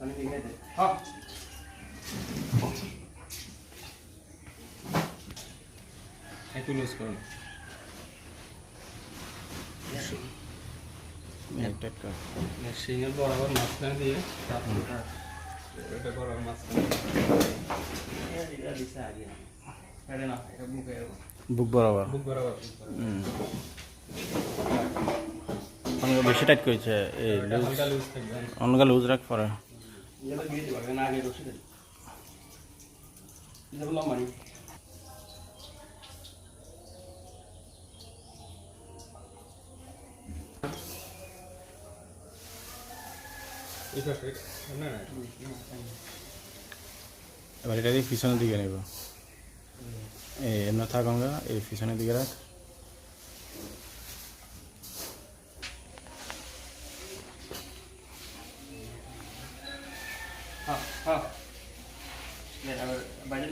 আমি লিখে দে হ্যাঁ একটু লুজ করুন মেশিনের বরাবর মাঝখানে দিয়ে এটা বরাবর মাঝখানে বুক বরাবর বুক বরাবর অনেক বেশি টাইট করেছে এই হালকা লুজ থাকবে অনেক লুজ রাখ পরে এটা দিয়ে দিবা না আগে রশি দেন এটা লম্বা নি এটা না না এবার এটা দিয়ে পিছনের দিকে নেব এই এমন থাক আমরা এই পিছনের দিকে রাখ হ্যাঁ হ্যাঁ বাইরে